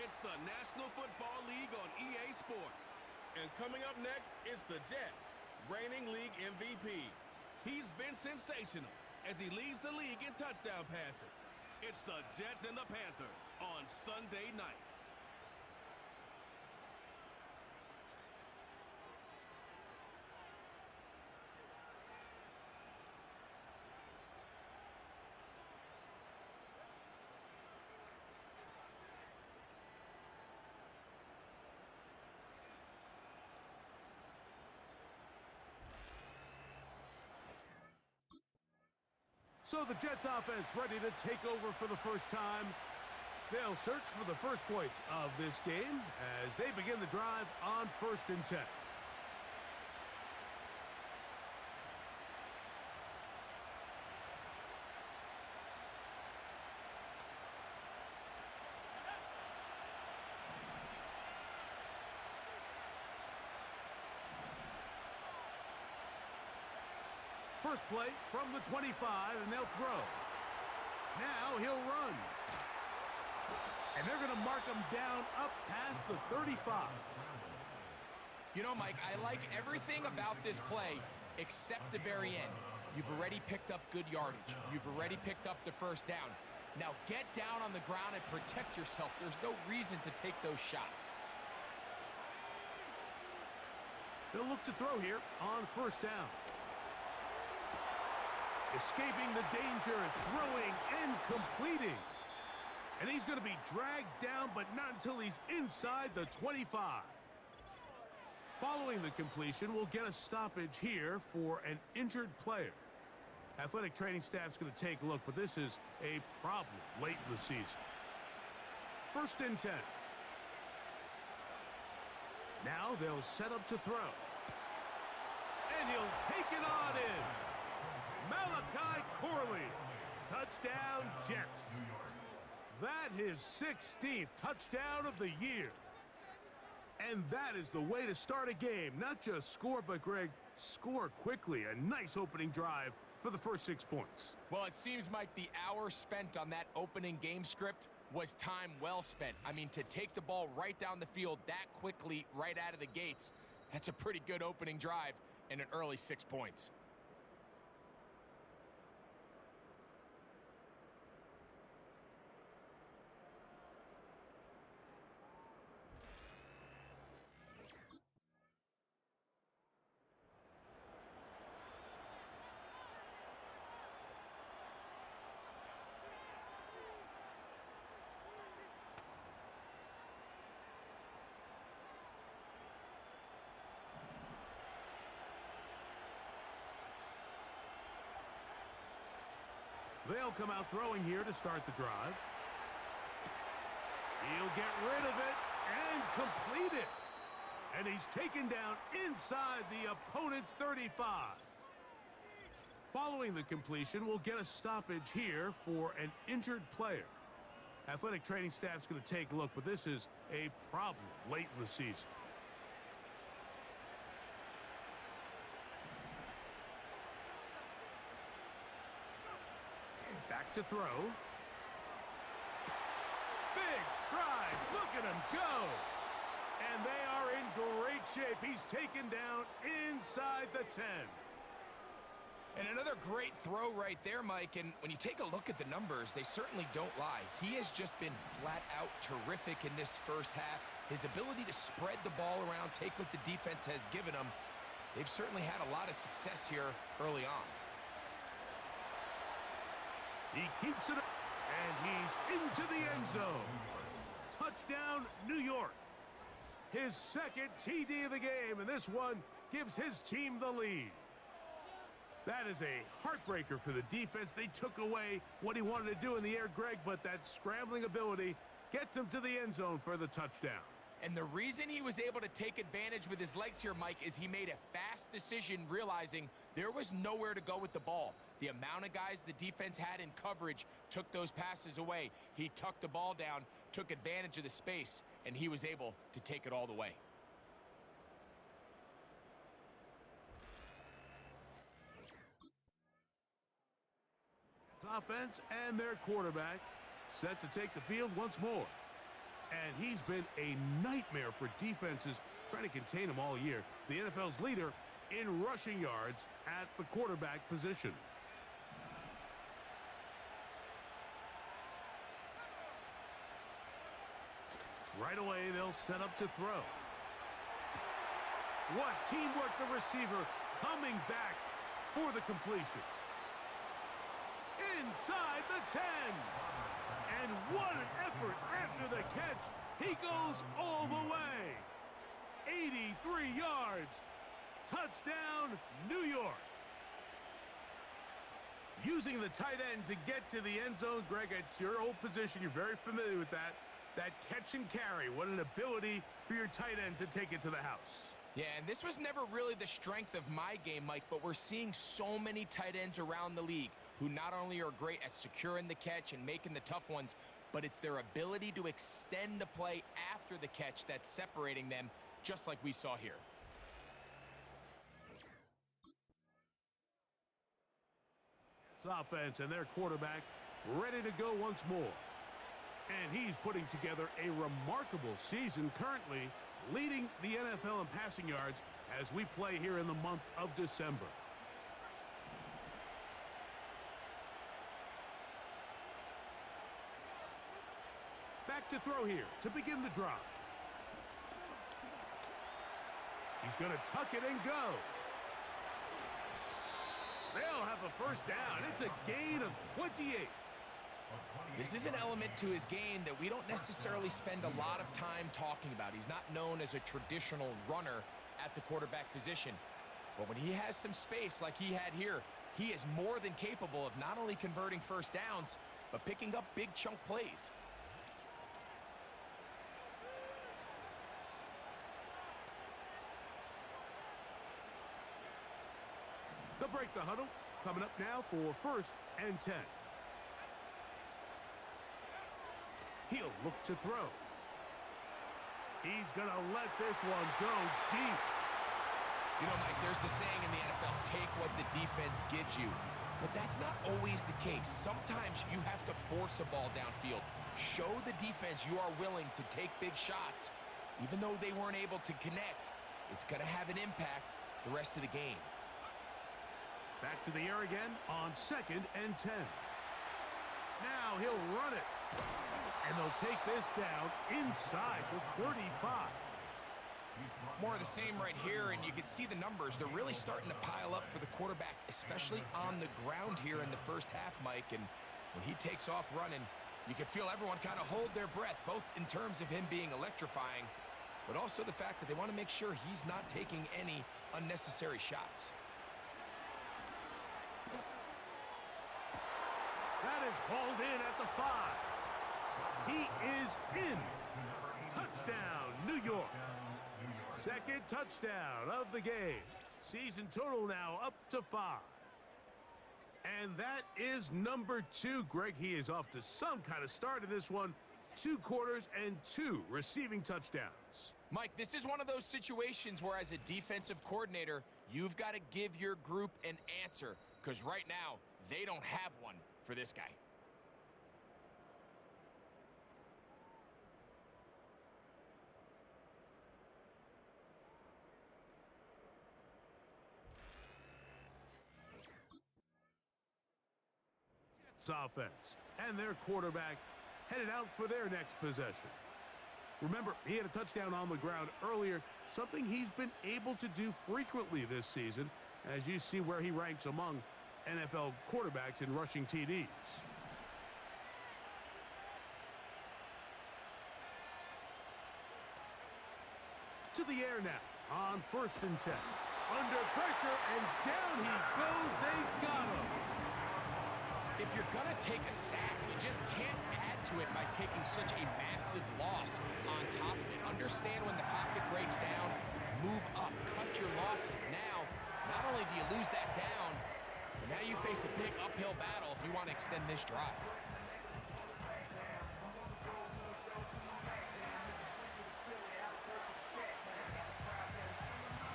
It's the National Football League on EA Sports. And coming up next, it's the Jets, reigning league MVP. He's been sensational as he leads the league in touchdown passes. It's the Jets and the Panthers on Sunday night. So the Jets offense ready to take over for the first time. They'll search for the first points of this game as they begin the drive on 1st and 10. First play from the 25, and they'll throw. Now he'll run. And they're going to mark him down up past the 35. You know, Mike, I like everything about this play except the very end. You've already picked up good yardage. You've already picked up the first down. Now get down on the ground and protect yourself. There's no reason to take those shots. They'll look to throw here on 1st down. Escaping the danger, throwing and completing. And he's going to be dragged down, but not until he's inside the 25. Following the completion, we'll get a stoppage here for an injured player. Athletic training staff's going to take a look, but this is a problem late in the season. 1st and 10. Now they'll set up to throw. And he'll take it on in. Malachi Corley, touchdown Jets. That his 16th touchdown of the year. And that is the way to start a game. Not just score, but Greg, score quickly. A nice opening drive for the first 6 points. Well, it seems, Mike, the hour spent on that opening game script was time well spent. I mean, to take the ball right down the field that quickly right out of the gates, that's a pretty good opening drive and an early 6 points. They'll come out throwing here to start the drive. He'll get rid of it and complete it. And he's taken down inside the opponent's 35. Following the completion, we'll get a stoppage here for an injured player. Athletic training staff's going to take a look, but this is a problem late in the season. Back to throw. Big strides. Look at him go. And they are in great shape. He's taken down inside the 10. And another great throw right there, Mike. And when you take a look at the numbers, they certainly don't lie. He has just been flat out terrific in this first half. His ability to spread the ball around, take what the defense has given him. They've certainly had a lot of success here early on. He keeps it up, and he's into the end zone. Touchdown, New York. His 2nd TD of the game, and this one gives his team the lead. That is a heartbreaker for the defense. They took away what he wanted to do in the air, Greg, but that scrambling ability gets him to the end zone for the touchdown. And the reason he was able to take advantage with his legs here, Mike, is he made a fast decision realizing there was nowhere to go with the ball. The amount of guys the defense had in coverage took those passes away. He tucked the ball down, took advantage of the space, and he was able to take it all the way. Offense and their quarterback set to take the field once more. And he's been a nightmare for defenses trying to contain him all year. The NFL's leader in rushing yards at the quarterback position. Right away, they'll set up to throw. What teamwork, the receiver coming back for the completion. Inside the 10. And what an effort after the catch. He goes all the way. 83 yards. Touchdown, New York. Using the tight end to get to the end zone, Greg, it's your old position. You're very familiar with that. That catch and carry. What an ability for your tight end to take it to the house. Yeah, and this was never really the strength of my game, Mike, but we're seeing so many tight ends around the league who not only are great at securing the catch and making the tough ones, but it's their ability to extend the play after the catch that's separating them, just like we saw here. It's offense and their quarterback ready to go once more. And he's putting together a remarkable season, currently leading the NFL in passing yards as we play here in the month of December. Back to throw here to begin the drive. He's going to tuck it and go. They'll have a first down. It's a gain of 28. This is an element to his game that we don't necessarily spend a lot of time talking about. He's not known as a traditional runner at the quarterback position. But when he has some space like he had here, he is more than capable of not only converting first downs, but picking up big chunk plays. They'll break the huddle. Coming up now for 1st and 10. He'll look to throw. He's going to let this one go deep. You know, Mike, there's the saying in the NFL, take what the defense gives you. But that's not always the case. Sometimes you have to force a ball downfield. Show the defense you are willing to take big shots. Even though they weren't able to connect, it's going to have an impact the rest of the game. Back to the air again on 2nd and 10. Now he'll run it. And they'll take this down inside the 35. More of the same right here, and you can see the numbers. They're really starting to pile up for the quarterback, especially on the ground here in the first half, Mike. And when he takes off running, you can feel everyone kind of hold their breath, both in terms of him being electrifying, but also the fact that they want to make sure he's not taking any unnecessary shots. That is hauled in at the 5. He is in. Touchdown, New York. Second touchdown of the game. Season total now up to 5. And that is number 2. Greg, he is off to some kind of start in this one. 2 quarters and 2 receiving touchdowns. Mike, this is one of those situations where as a defensive coordinator, you've got to give your group an answer, because right now, they don't have one for this guy. Offense and their quarterback headed out for their next possession. Remember, he had a touchdown on the ground earlier, something he's been able to do frequently this season, as you see where he ranks among NFL quarterbacks in rushing TDs. To the air now on 1st and 10. Under pressure, and down he goes. They got him. If you're going to take a sack, you just can't add to it by taking such a massive loss on top of it. Understand when the pocket breaks down, move up, cut your losses. Now, not only do you lose that down, but now you face a big uphill battle if you want to extend this drive.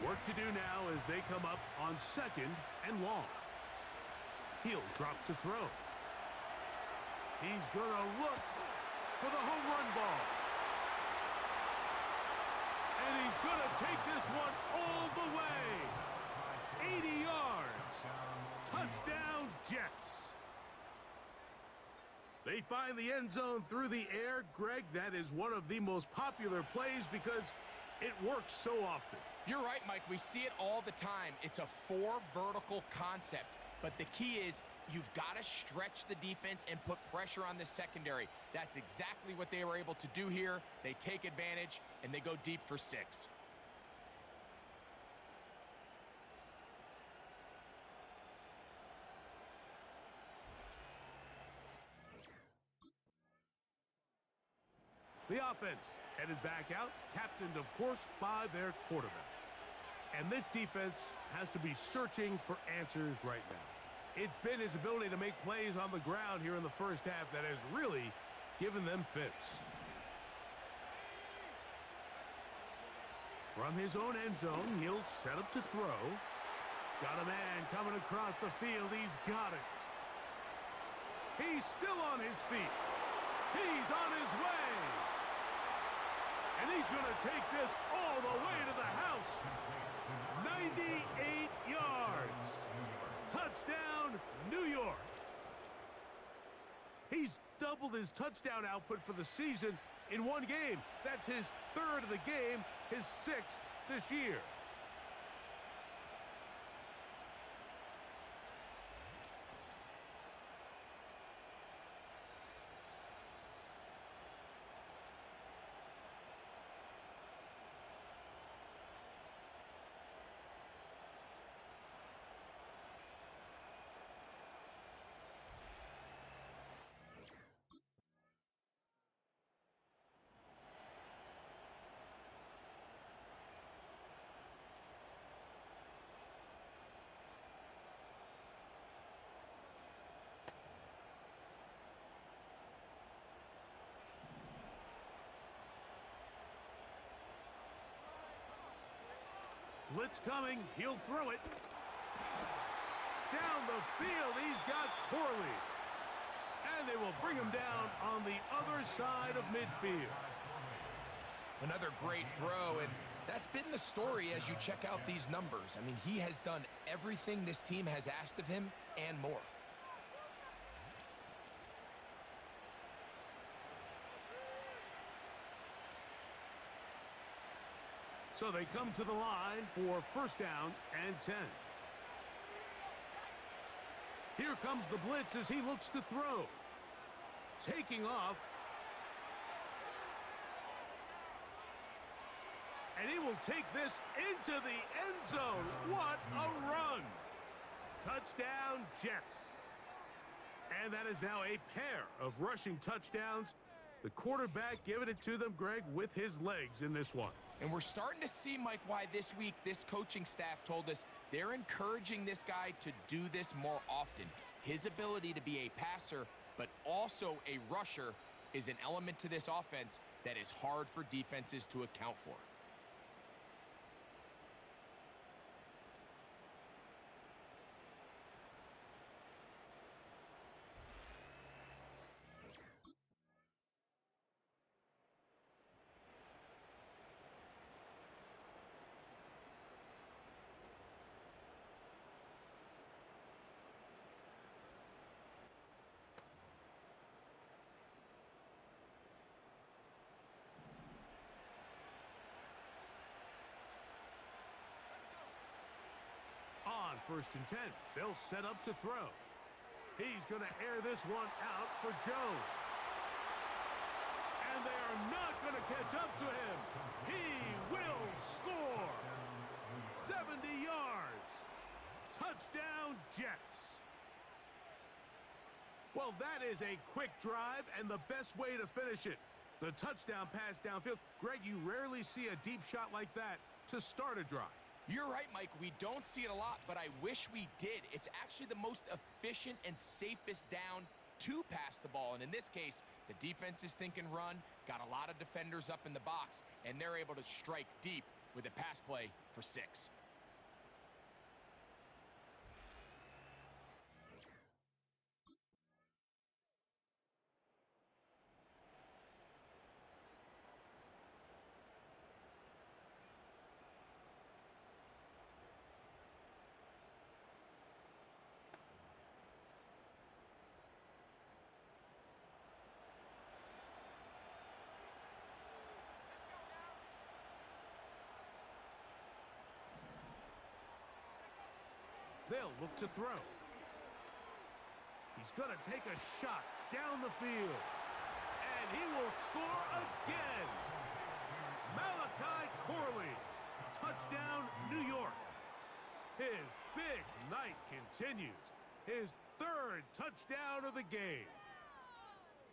Work to do now as they come up on 2nd and long. He'll drop to throw. He's going to look for the home run ball. And he's going to take this one all the way. 80 yards. Touchdown, Jets. They find the end zone through the air. Greg, that is one of the most popular plays because it works so often. You're right, Mike. We see it all the time. It's a 4 vertical concept. But the key is you've got to stretch the defense and put pressure on the secondary. That's exactly what they were able to do here. They take advantage, and they go deep for 6. The offense headed back out, captained, of course, by their quarterback. And this defense has to be searching for answers right now. It's been his ability to make plays on the ground here in the first half that has really given them fits. From his own end zone, he'll set up to throw. Got a man coming across the field. He's got it. He's still on his feet. He's on his way. And he's going to take this all the way to the house. 98 yards. Touchdown, New York. He's doubled his touchdown output for the season in one game. That's his 3rd of the game, his 6th this year. Blitz coming. He'll throw it. Down the field, he's got Corley. And they will bring him down on the other side of midfield. Another great throw, and that's been the story as you check out these numbers. I mean, he has done everything this team has asked of him and more. So they come to the line for 1st down and 10. Here comes the blitz as he looks to throw. Taking off. And he will take this into the end zone. What a run. Touchdown, Jets. And that is now a pair of rushing touchdowns. The quarterback giving it to them, Greg, with his legs in this one. And we're starting to see, Mike, why this week this coaching staff told us they're encouraging this guy to do this more often. His ability to be a passer, but also a rusher, is an element to this offense that is hard for defenses to account for. On 1st and 10, they'll set up to throw. He's going to air this one out for Jones. And they are not going to catch up to him. He will score. 70 yards. Touchdown, Jets. Well, that is a quick drive and the best way to finish it. The touchdown pass downfield. Greg, you rarely see a deep shot like that to start a drive. You're right, Mike. We don't see it a lot, but I wish we did. It's actually the most efficient and safest down to pass the ball. And in this case, the defense is thinking run, got a lot of defenders up in the box, and they're able to strike deep with a pass play for 6. They'll look to throw. He's going to take a shot down the field. And he will score again. Malachi Corley. Touchdown, New York. His big night continues. His third touchdown of the game.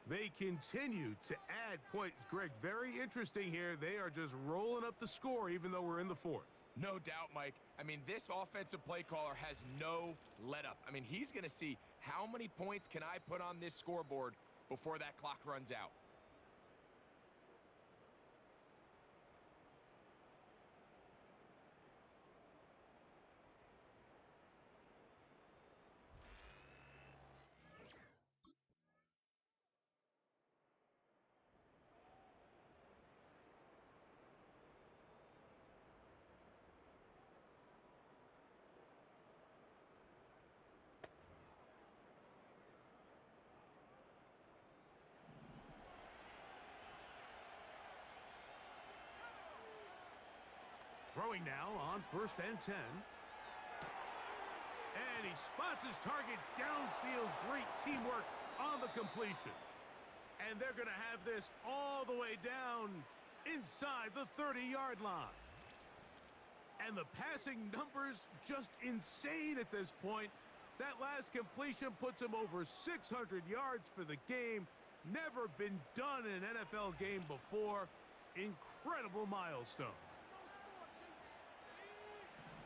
They continue to add points. Greg, very interesting here. They are just rolling up the score even though we're in the fourth. No doubt, Mike. I mean, this offensive play caller has no let-up. I mean, he's going to see how many points can I put on this scoreboard before that clock runs out. Throwing now on 1st and 10. And he spots his target downfield. Great teamwork on the completion. And they're going to have this all the way down inside the 30-yard line. And the passing numbers just insane at this point. That last completion puts him over 600 yards for the game. Never been done in an NFL game before. Incredible milestone.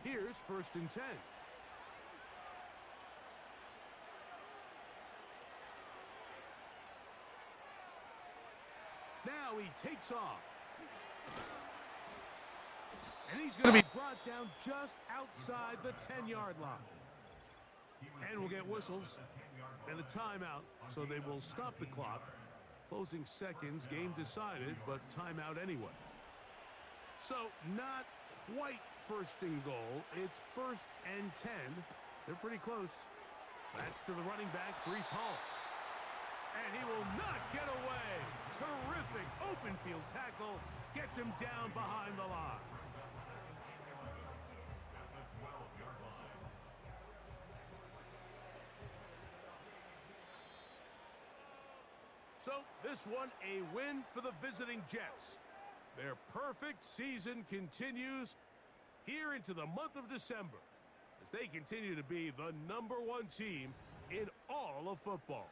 Here's 1st and 10. Now he takes off. And he's going to be brought down just outside the 10-yard line. And we'll get whistles and a timeout, so they will stop the clock. Closing seconds, game decided, but timeout anyway. So not quite 1st and goal. It's 1st and 10. They're pretty close. That's to the running back, Breece Hall. And he will not get away. Terrific open field tackle. Gets him down behind the line. So this one a win for the visiting Jets. Their perfect season continues here into the month of December as they continue to be the #1 team in all of football.